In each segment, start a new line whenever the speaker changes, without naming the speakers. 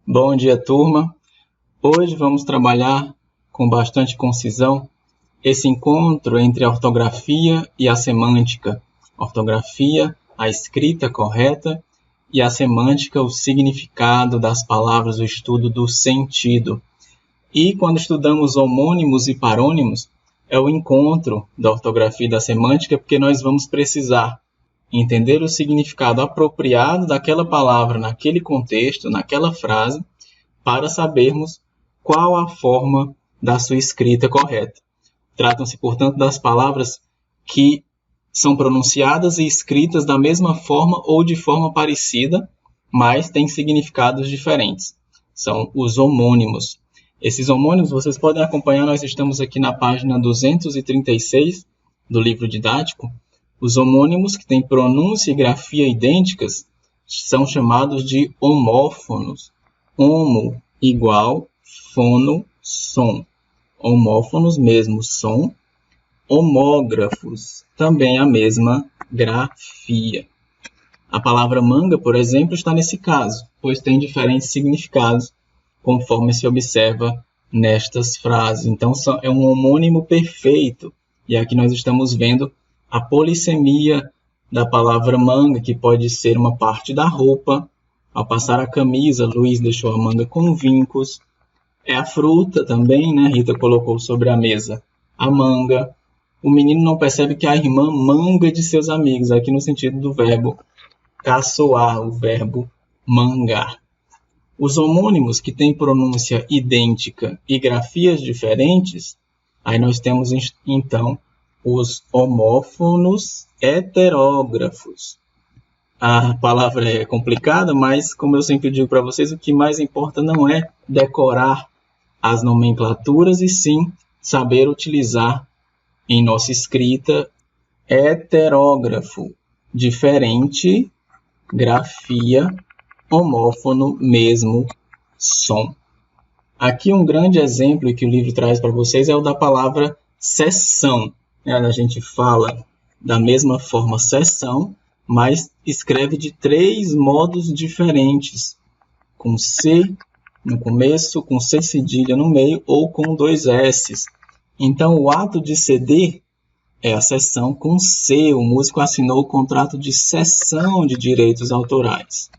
Bom dia, turma. Hoje vamos trabalhar com bastante concisão esse encontro entre a ortografia e a semântica. Ortografia, a escrita correta, e a semântica, o significado das palavras, o estudo do sentido. E quando estudamos homônimos e parônimos, é o encontro da ortografia e da semântica, porque nós vamos precisar entender o significado apropriado daquela palavra naquele contexto, naquela frase, para sabermos qual a forma da sua escrita correta. Tratam-se, portanto, das palavras que são pronunciadas e escritas da mesma forma ou de forma parecida, mas têm significados diferentes. São os homônimos. Esses homônimos vocês podem acompanhar, nós estamos aqui na página 236 do livro didático. Os homônimos que têm pronúncia e grafia idênticas são chamados de homófonos. Homo, igual, fono, som. Homófonos, mesmo som. Homógrafos, também a mesma grafia. A palavra manga, por exemplo, está nesse caso, pois tem diferentes significados, conforme se observa nestas frases. Então, é um homônimo perfeito. E aqui nós estamos vendo a polissemia da palavra manga, que pode ser uma parte da roupa. Ao passar a camisa, Luiz deixou a manga com vincos. É a fruta também, né? Rita colocou sobre a mesa a manga. O menino não percebe que a irmã manga de seus amigos, aqui no sentido do verbo caçoar, o verbo mangar. Os homônimos que têm pronúncia idêntica e grafias diferentes, aí nós temos então os homófonos heterógrafos. A palavra é complicada, mas como eu sempre digo para vocês, o que mais importa não é decorar as nomenclaturas, e sim saber utilizar em nossa escrita heterógrafo, diferente, grafia, homófono, mesmo som. Aqui um grande exemplo que o livro traz para vocês é o da palavra sessão. A gente fala da mesma forma sessão, mas escreve de 3 modos diferentes, com C no começo, com C cedilha no meio ou com 2 S's. Então, o ato de ceder é a cessão com C. O músico assinou o contrato de cessão de direitos autorais.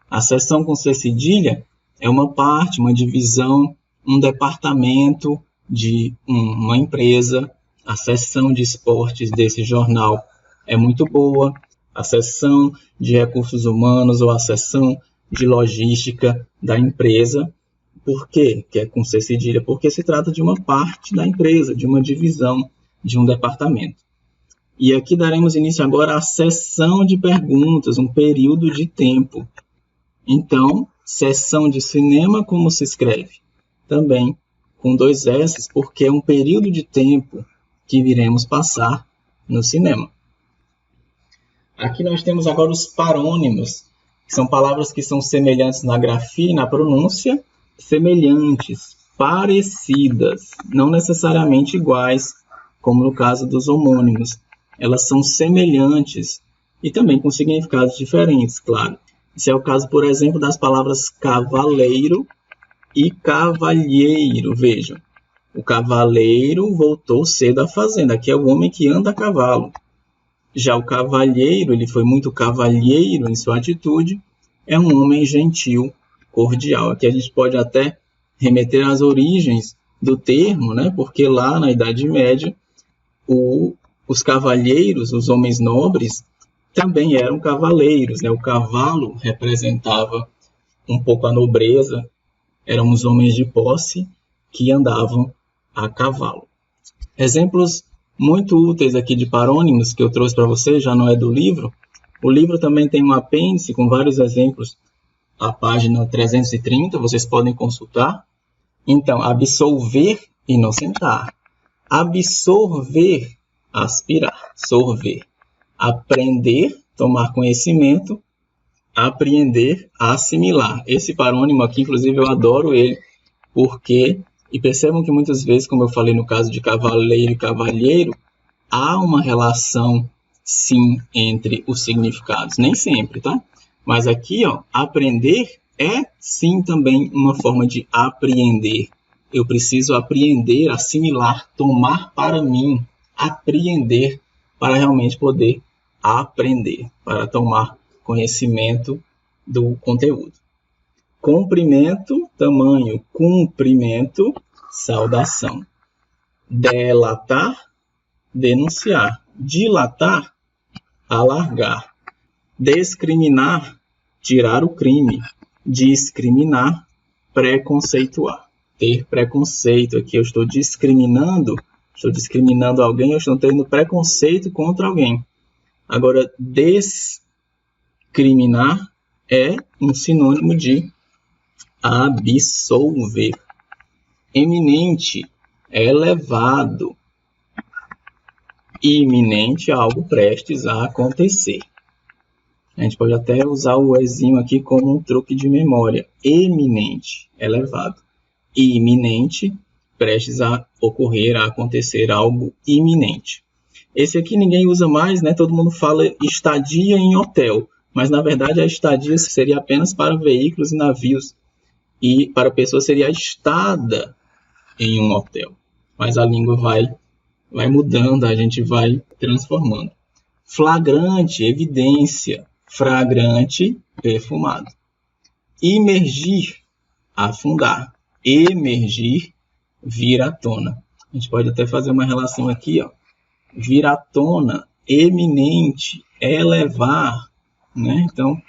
A cessão com C cedilha é uma parte, uma divisão, um departamento de uma empresa. A seção de esportes desse jornal é muito boa. A seção de recursos humanos ou a seção de logística da empresa. Por quê? Que é com C cedilha? Porque se trata de uma parte da empresa, de uma divisão, de um departamento. E aqui daremos início agora à sessão de perguntas, um período de tempo. Então, sessão de cinema, como se escreve? Também com 2 S, porque é um período de tempo que iremos passar no cinema. Aqui nós temos agora os parônimos, que são palavras que são semelhantes na grafia e na pronúncia, semelhantes, parecidas, não necessariamente iguais, como no caso dos homônimos. Elas são semelhantes e também com significados diferentes, claro. Esse é o caso, por exemplo, das palavras cavaleiro e cavalheiro. Vejam, o cavaleiro voltou cedo à fazenda. Aqui é o homem que anda a cavalo. Já o cavalheiro, ele foi muito cavalheiro em sua atitude, é um homem gentil, cordial. Aqui a gente pode até remeter às origens do termo, né? Porque lá na Idade Média, os cavalheiros, os homens nobres, também eram cavaleiros, né? O cavalo representava um pouco a nobreza, eram os homens de posse que andavam a cavalo. Exemplos muito úteis aqui de parônimos que eu trouxe para vocês, já não é do livro. O livro também tem um apêndice com vários exemplos, a página 330, vocês podem consultar. Então, absolver, inocentar. Absorver, aspirar, sorver. Aprender, tomar conhecimento. Apreender, assimilar. Esse parônimo aqui, inclusive, eu adoro ele, porque... E percebam que muitas vezes, como eu falei no caso de cavaleiro e cavalheiro, há uma relação, sim, entre os significados. Nem sempre, tá? Mas aqui, ó, aprender é sim também uma forma de apreender. Eu preciso apreender, assimilar, tomar para mim, apreender, para realmente poder aprender, para tomar conhecimento do conteúdo. Comprimento, tamanho, cumprimento, saudação. Delatar, denunciar. Dilatar, alargar. Discriminar, tirar o crime. Discriminar, preconceituar. Ter preconceito aqui, eu estou discriminando alguém, eu estou tendo preconceito contra alguém. Agora, discriminar é um sinônimo de absolver. Eminente, elevado. Iminente, algo prestes a acontecer. A gente pode até usar o ezinho aqui como um truque de memória. Eminente, elevado. Iminente, prestes a ocorrer, a acontecer, algo iminente. Esse aqui ninguém usa mais, né? Todo mundo fala estadia em hotel, mas na verdade a estadia seria apenas para veículos e navios, e para a pessoa seria a estada em um hotel. Mas a língua vai mudando, a gente vai transformando. Flagrante, evidência. Fragrante, perfumado. Imergir, afundar. Emergir, vir à tona. A gente pode até fazer uma relação aqui, ó. Vir à tona, eminente, elevar, né? Então,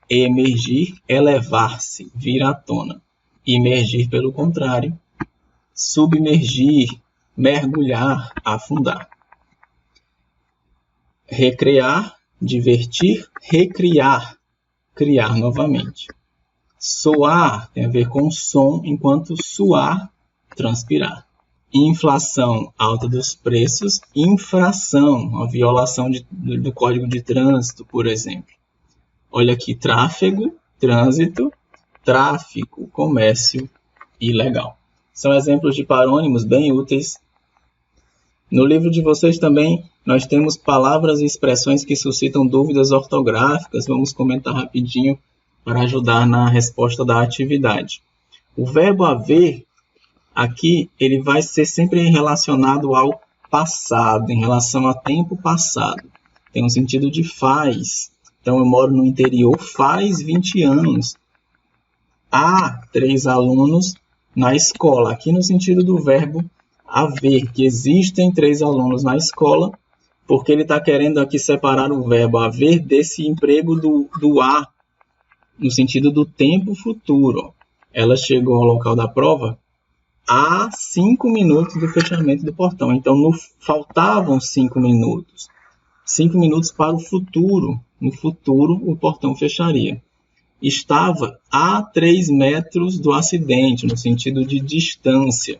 emergir, elevar-se, vir à tona. Imergir, pelo contrário, submergir, mergulhar, afundar. Recrear, divertir, recriar, criar novamente. Soar tem a ver com som, enquanto suar, transpirar. Inflação, alta dos preços. Infração, a violação do Código de Trânsito, por exemplo. Olha aqui, tráfego, trânsito, tráfico, comércio ilegal. São exemplos de parônimos bem úteis. No livro de vocês também nós temos palavras e expressões que suscitam dúvidas ortográficas. Vamos comentar rapidinho para ajudar na resposta da atividade. O verbo haver, aqui, ele vai ser sempre relacionado ao passado, em relação a tempo passado. Tem um sentido de faz. Então, eu moro no interior faz 20 anos. Há 3 alunos na escola. Aqui no sentido do verbo haver, que existem 3 alunos na escola, porque ele está querendo aqui separar o verbo haver desse emprego do há, no sentido do tempo futuro. Ela chegou ao local da prova há 5 minutos do fechamento do portão. Então, faltavam 5 minutos. 5 minutos para o futuro. No futuro, o portão fecharia. Estava a 3 metros do acidente, no sentido de distância.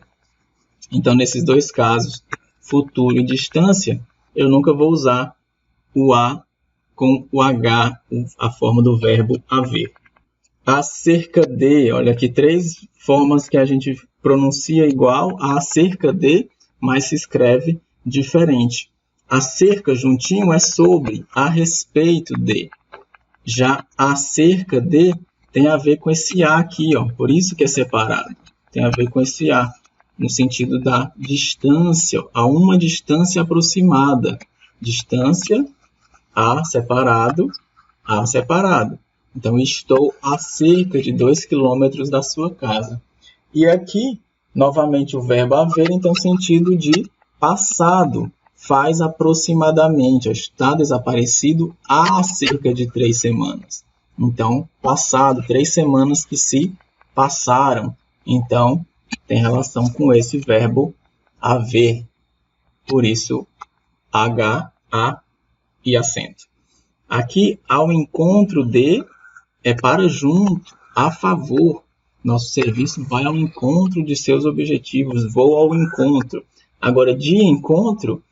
Então, nesses dois casos, futuro e distância, eu nunca vou usar o a com o h, a forma do verbo haver. Acerca de, olha aqui, 3 formas que a gente pronuncia igual a acerca de, mas se escreve diferente. Acerca, juntinho, é sobre, a respeito de. Já acerca de tem a ver com esse a aqui, ó, por isso que é separado. Tem a ver com esse a, no sentido da distância, a uma distância aproximada. Distância, a separado, a separado. Então, estou a cerca de 2 quilômetros da sua casa. E aqui, novamente, o verbo haver, então, sentido de passado. Faz aproximadamente, está desaparecido há cerca de 3 semanas. Então, passado, 3 semanas que se passaram. Então, tem relação com esse verbo haver. Por isso, H, A e acento. Aqui, ao encontro de, é para junto, a favor. Nosso serviço vai ao encontro de seus objetivos, vou ao encontro. Agora, de encontro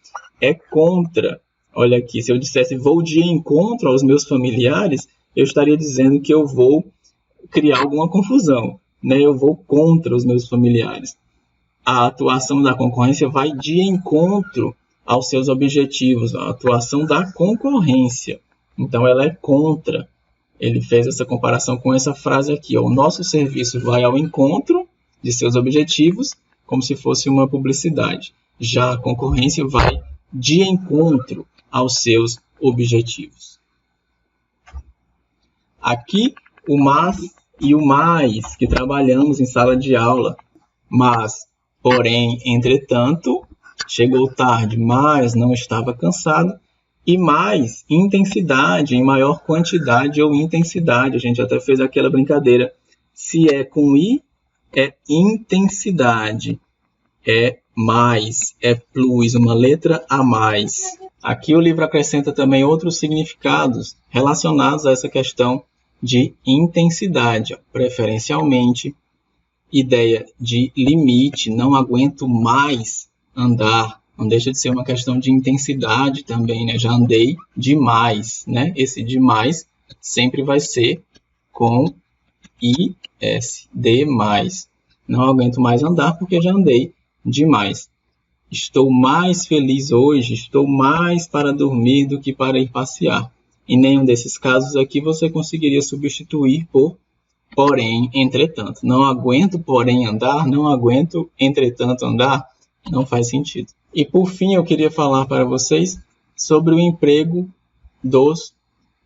é contra. Olha aqui, se eu dissesse vou de encontro aos meus familiares, eu estaria dizendo que eu vou criar alguma confusão, né? Eu vou contra os meus familiares. A atuação da concorrência vai de encontro aos seus objetivos, a atuação da concorrência. Então, ela é contra. Ele fez essa comparação com essa frase aqui, ó, o nosso serviço vai ao encontro de seus objetivos, como se fosse uma publicidade. Já a concorrência vai de encontro aos seus objetivos. Aqui, o mas e o mais, que trabalhamos em sala de aula. Mas, porém, entretanto, chegou tarde, mas não estava cansado. E mais, intensidade, em maior quantidade ou intensidade. A gente até fez aquela brincadeira. Se é com I, é intensidade. É mais, é plus, uma letra a mais. Aqui o livro acrescenta também outros significados relacionados a essa questão de intensidade, preferencialmente, ideia de limite, não aguento mais andar, não deixa de ser uma questão de intensidade também, né? Já andei demais, né? Esse demais sempre vai ser com IS, demais. Não aguento mais andar porque já andei demais. Estou mais feliz hoje, estou mais para dormir do que para ir passear. Em nenhum desses casos aqui você conseguiria substituir por porém, entretanto. Não aguento, porém, andar, não aguento, entretanto, andar, não faz sentido. E por fim, eu queria falar para vocês sobre o emprego dos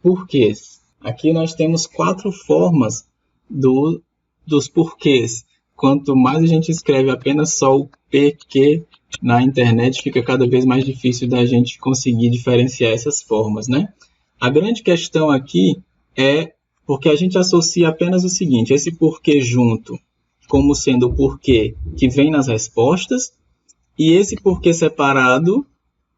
porquês. Aqui nós temos 4 formas dos porquês. Quanto mais a gente escreve apenas só o PQ na internet, fica cada vez mais difícil da gente conseguir diferenciar essas formas, né? A grande questão aqui é porque a gente associa apenas o seguinte, esse porquê junto como sendo o porquê que vem nas respostas e esse porquê separado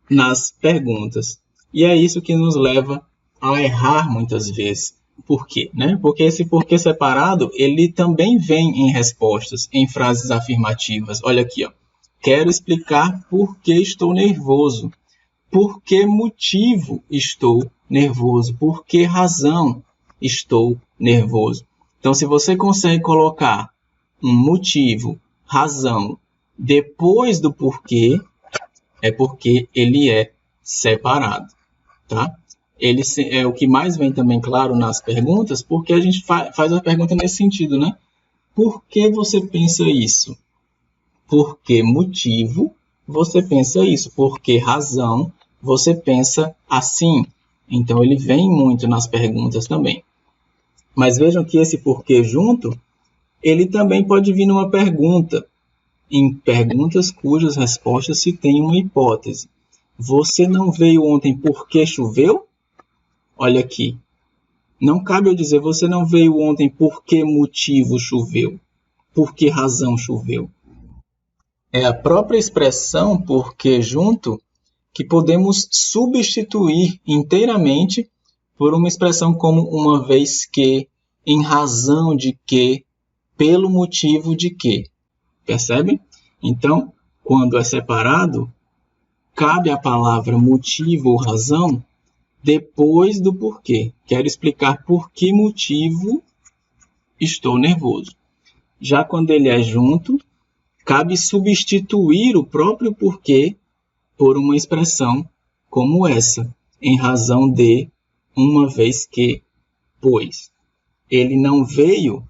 nas perguntas. E é isso que nos leva a errar muitas vezes. Por quê? Né? Porque esse porquê separado, ele também vem em respostas, em frases afirmativas. Olha aqui, ó. Quero explicar por que estou nervoso. Por que motivo estou nervoso? Por que razão estou nervoso? Então, se você consegue colocar um motivo, razão, depois do porquê, é porque ele é separado, tá? Ele é o que mais vem também, claro, nas perguntas, porque a gente faz a pergunta nesse sentido, né? Por que você pensa isso? Por que motivo você pensa isso? Por que razão você pensa assim? Então, ele vem muito nas perguntas também. Mas vejam que esse porquê junto, ele também pode vir numa pergunta. Em perguntas cujas respostas se tem uma hipótese. Você não veio ontem porque choveu? Olha aqui. Não cabe eu dizer, você não veio ontem por que motivo choveu? Por que razão choveu? É a própria expressão porque junto que podemos substituir inteiramente por uma expressão como uma vez que, em razão de que, pelo motivo de que. Percebem? Então, quando é separado, cabe a palavra motivo ou razão depois do porquê. Quero explicar por que motivo estou nervoso. Já quando ele é junto, cabe substituir o próprio porquê por uma expressão como essa, em razão de, uma vez que, pois. Ele não veio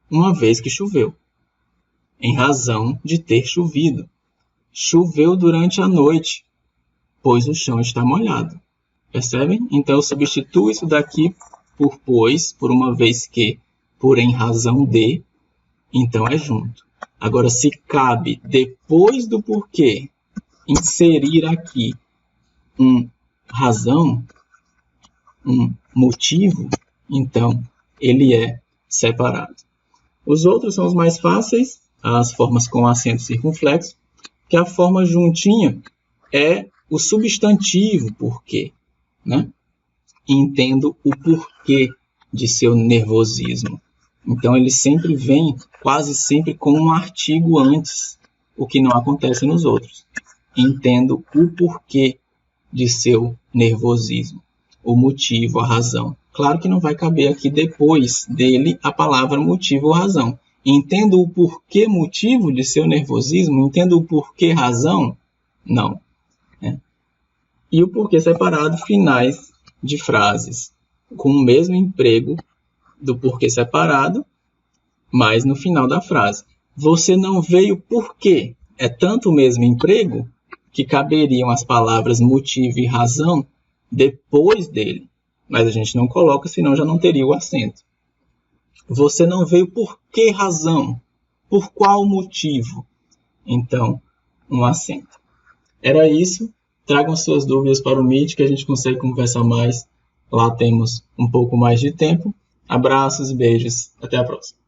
uma vez que choveu, em razão de ter chovido. Choveu durante a noite, pois o chão está molhado. Percebem? Então, eu substituo isso daqui por pois, por uma vez que, por em razão de, então é junto. Agora, se cabe, depois do porquê, inserir aqui razão, um motivo, então ele é separado. Os outros são os mais fáceis, as formas com acento circunflexo, que a forma juntinha é o substantivo porquê, né? Entendo o porquê de seu nervosismo. Então, ele sempre vem, quase sempre, com um artigo antes, o que não acontece nos outros. Entendo o porquê de seu nervosismo, o motivo, a razão. Claro que não vai caber aqui depois dele a palavra motivo ou razão. Entendo o porquê motivo de seu nervosismo? Entendo o porquê razão? Não. E o porquê separado, finais de frases. com o mesmo emprego do porquê separado, mas no final da frase. Você não veio por quê? É tanto o mesmo emprego que caberiam as palavras motivo e razão depois dele. Mas a gente não coloca, senão já não teria o acento. Você não veio por que razão? Por qual motivo? Então, um acento. Era isso. Tragam suas dúvidas para o Meet, que a gente consegue conversar mais. Lá temos um pouco mais de tempo. Abraços, beijos. Até a próxima.